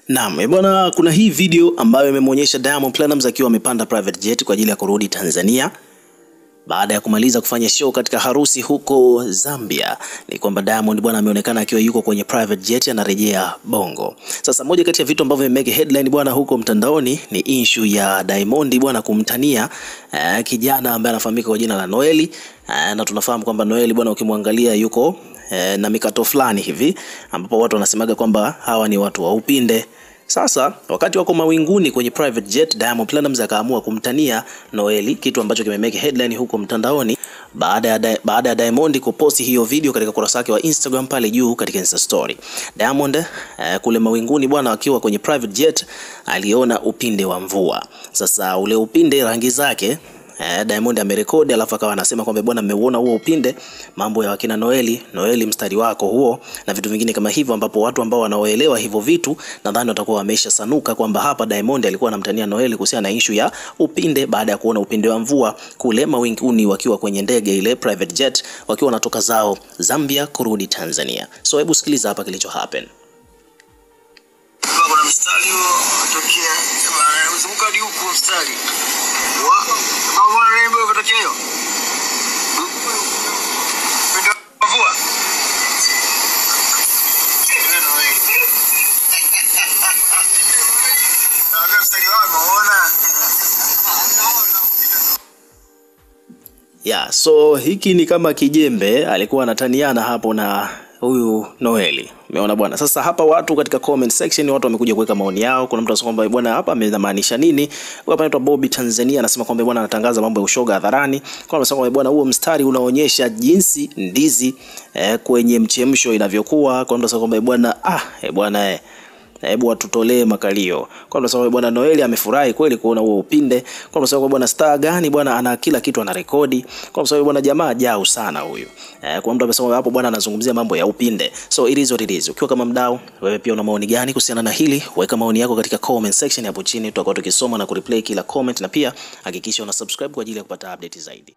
Naam, bwana, kuna hii video ambayo imemuonyesha Diamond Platnumz akiwa amepanda private jet kwa ajili ya kurudi Tanzania baada ya kumaliza kufanya show katika harusi huko Zambia. Ni kwamba Diamond bwana ameonekana akiwa yuko kwenye private jet anarejea Bongo. Sasa moja kati ya vitu ambavyo vimemeke headline bwana huko mtandaoni ni issue ya Diamond bwana kumtania kijana ambaye anafahamika kwa jina la Noeli, na tunafahamu kwamba Noeli bwana ukimwangalia yuko na mikato fulani hivi ambapo watu wanasemaga kwamba hawa ni watu wa upinde. Sasa wakati wako mawinguni kwenye private jet, Diamond Platnumz akaamua kumtania Noeli, kitu ambacho kimemeke headline huko mtandaoni baada ya Diamond kuposti hiyo video katika kurasa yake wa Instagram pale juu katika Insta story. Diamond kule mawinguni bwana akiwa kwenye private jet aliona upinde wa mvua. Sasa ule upinde rangi zake Diamond amerekodi alafu akawa anasema kwamba bwana mmeuona huo upinde, mambo ya wakina Noeli mstari wako huo na vitu vingine kama hivyo, ambapo watu ambao wanaoelewa hivyo vitu nadhani watakuwa wamesha sanuka kwamba hapa Diamond alikuwa anamtania Noeli kuhusiana na issue ya upinde baada ya kuona upinde wa mvua kule mawinguni wakiwa kwenye ndege ile private jet wakiwa wanatoka zao Zambia kurudi Tanzania. So hebu sikiliza hapa kilicho happen. Kuna mstari utokea uzunguka hadi huko mstari. Mama rainbow kutokea. Ndio mvua. Na mstari wao unaona. Yeah, so hiki ni kama kijembe alikuwa anataniana hapo na huyu Noeli. Umeona bwana. Sasa hapa watu katika comment section watu wamekuja kuweka maoni yao. Kuna mtu anasema kwamba bwana hapa amemaanisha nini? Hapa anaitwa Bobby Tanzania anasema kwamba bwana anatangaza mambo ya ushoga hadharani. Kwa anasema kwamba bwana huo mstari unaonyesha jinsi ndizi kwenye mchemsho inavyokuwa. Kwa anasema kwamba bwana bwana hebu watutolee makalio. Kwa sababu bwana Noeli amefurahi kweli kuona huo upinde. Kwa sababu bwana star gani bwana ana kila kitu ana rekodi. Kwa sababu bwana jamaa jao sana huyu. Kwa mtu amesema hapo bwana anazungumzia mambo ya upinde. So it is what it is. Ukiwa kama mdau, wewe pia una maoni gani kuhusiana na hili? Weka maoni yako katika comment section hapo chini, tutakuwa tukisoma na kureplay kila comment, na pia hakikisha una subscribe kwa ajili ya kupata update zaidi.